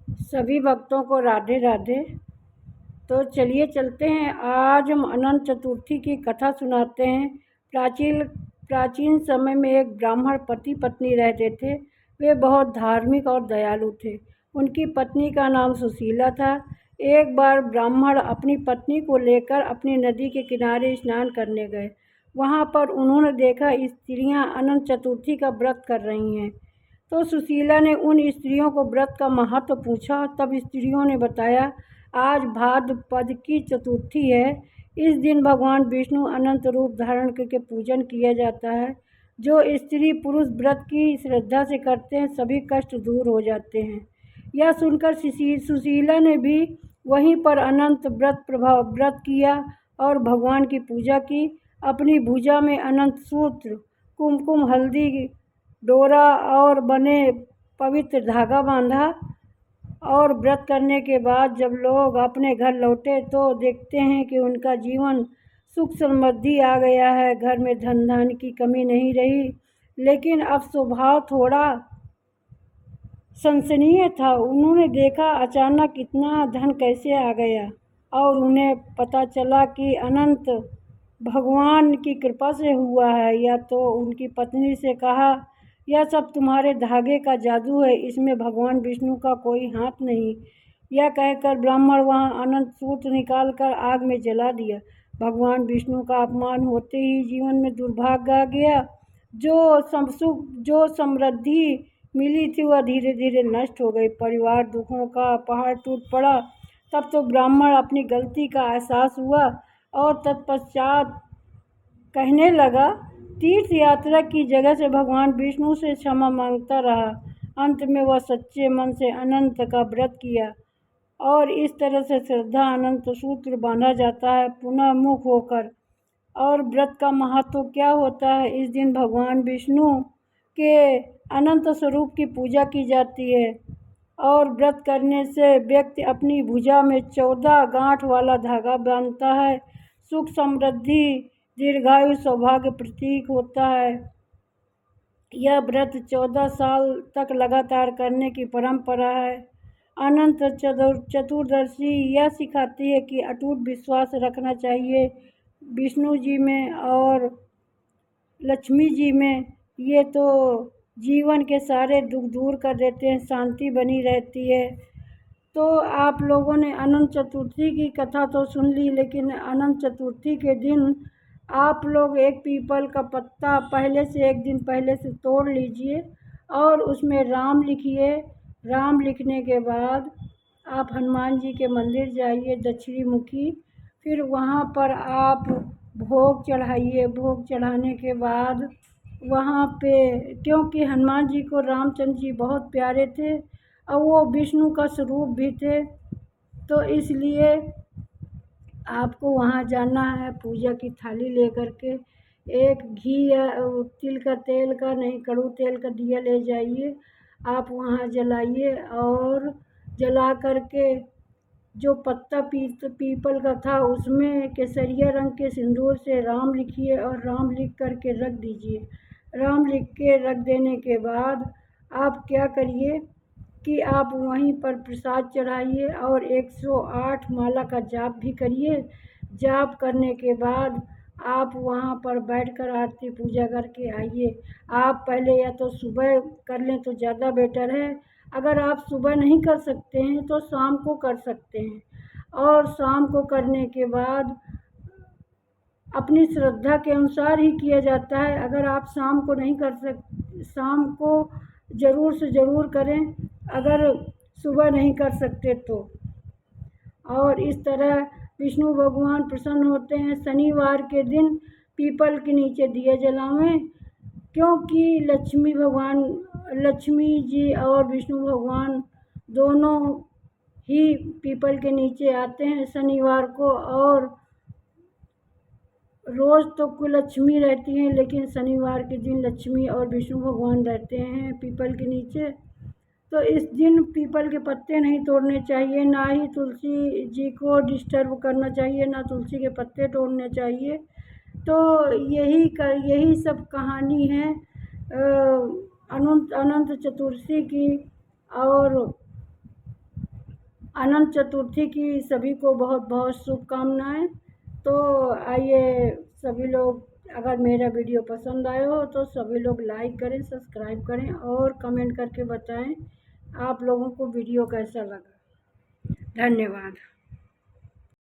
सभी भक्तों को राधे राधे। तो चलिए चलते हैं, आज हम अनंत चतुर्थी की कथा सुनाते हैं। प्राचीन प्राचीन समय में एक ब्राह्मण पति पत्नी रहते थे। वे बहुत धार्मिक और दयालु थे। उनकी पत्नी का नाम सुशीला था। एक बार ब्राह्मण अपनी पत्नी को लेकर अपनी नदी के किनारे स्नान करने गए। वहाँ पर उन्होंने देखा स्त्रियाँ अनंत चतुर्थी का व्रत कर रही हैं। तो सुशीला ने उन स्त्रियों को व्रत का महत्व पूछा। तब स्त्रियों ने बताया, आज भाद्रपद की चतुर्थी है। इस दिन भगवान विष्णु अनंत रूप धारण करके पूजन किया जाता है। जो स्त्री पुरुष व्रत की श्रद्धा से करते हैं सभी कष्ट दूर हो जाते हैं। यह सुनकर सुशीला ने भी वहीं पर अनंत व्रत किया और भगवान की पूजा की। अपनी भुजा में अनंत सूत्र, कुमकुम, हल्दी, डोरा और बने पवित्र धागा बांधा। और व्रत करने के बाद जब लोग अपने घर लौटे तो देखते हैं कि उनका जीवन सुख समृद्धि आ गया है। घर में धन धान्य की कमी नहीं रही। लेकिन अब स्वभाव थोड़ा सनसनीय था। उन्होंने देखा अचानक इतना धन कैसे आ गया, और उन्हें पता चला कि अनंत भगवान की कृपा से हुआ है। या तो उनकी पत्नी से कहा, यह सब तुम्हारे धागे का जादू है, इसमें भगवान विष्णु का कोई हाथ नहीं। यह कहकर ब्राह्मण वहाँ अनंत सूत्र निकालकर आग में जला दिया। भगवान विष्णु का अपमान होते ही जीवन में दुर्भाग्य आ गया। जो समृद्धि मिली थी वह धीरे धीरे नष्ट हो गई। परिवार दुखों का पहाड़ टूट पड़ा। तब तो ब्राह्मण अपनी गलती का एहसास हुआ और तत्पश्चात कहने लगा, तीर्थ यात्रा की जगह से भगवान विष्णु से क्षमा मांगता रहा। अंत में वह सच्चे मन से अनंत का व्रत किया और इस तरह से श्रद्धा अनंत सूत्र बांधा जाता है पुनः मुख होकर। और व्रत का महत्व क्या होता है? इस दिन भगवान विष्णु के अनंत स्वरूप की पूजा की जाती है। और व्रत करने से व्यक्ति अपनी भुजा में 14 गांठ वाला धागा बांधता है। सुख समृद्धि दीर्घायु सौभाग्य प्रतीक होता है। यह व्रत 14 साल तक लगातार करने की परंपरा है। अनंत चतुर्दशी यह सिखाती है कि अटूट विश्वास रखना चाहिए विष्णु जी में और लक्ष्मी जी में। ये तो जीवन के सारे दुख दूर कर देते हैं, शांति बनी रहती है। तो आप लोगों ने अनंत चतुर्थी की कथा तो सुन ली, लेकिन अनंत चतुर्थी के दिन आप लोग एक पीपल का पत्ता एक दिन पहले से तोड़ लीजिए और उसमें राम लिखिए। राम लिखने के बाद आप हनुमान जी के मंदिर जाइए दक्षिणी मुखी। फिर वहाँ पर आप भोग चढ़ाइए। भोग चढ़ाने के बाद वहाँ पे, क्योंकि हनुमान जी को रामचंद्र जी बहुत प्यारे थे और वो विष्णु का स्वरूप भी थे, तो इसलिए आपको वहाँ जाना है पूजा की थाली लेकर के। एक घी या तिल का तेल का नहीं, कड़ू तेल का दिया ले जाइए। आप वहाँ जलाइए और जला करके जो पत्ता पीपल का था उसमें केसरिया रंग के सिंदूर से राम लिखिए और राम लिख करके रख दीजिए। राम लिख के रख देने के बाद आप क्या करिए कि आप वहीं पर प्रसाद चढ़ाइए और 108 माला का जाप भी करिए। जाप करने के बाद आप वहाँ पर बैठकर आरती पूजा करके आइए। आप पहले या तो सुबह कर लें तो ज़्यादा बेटर है। अगर आप सुबह नहीं कर सकते हैं तो शाम को कर सकते हैं। और शाम को करने के बाद अपनी श्रद्धा के अनुसार ही किया जाता है। अगर आप शाम को नहीं कर सकते, शाम को ज़रूर से ज़रूर करें अगर सुबह नहीं कर सकते तो। और इस तरह विष्णु भगवान प्रसन्न होते हैं। शनिवार के दिन पीपल के नीचे दिए जलावें, क्योंकि लक्ष्मी जी और विष्णु भगवान दोनों ही पीपल के नीचे आते हैं शनिवार को। और रोज़ तो कुलक्ष्मी रहती हैं, लेकिन शनिवार के दिन लक्ष्मी और विष्णु भगवान रहते हैं पीपल के नीचे। तो इस दिन पीपल के पत्ते नहीं तोड़ने चाहिए, ना ही तुलसी जी को डिस्टर्ब करना चाहिए, ना तुलसी के पत्ते तोड़ने चाहिए। तो यही सब कहानी है अनंत चतुर्थी की। और अनंत चतुर्थी की सभी को बहुत बहुत शुभकामनाएं। तो आइए सभी लोग, अगर मेरा वीडियो पसंद आया हो तो सभी लोग लाइक करें, सब्सक्राइब करें और कमेंट करके बताएं आप लोगों को वीडियो कैसा लगा। धन्यवाद।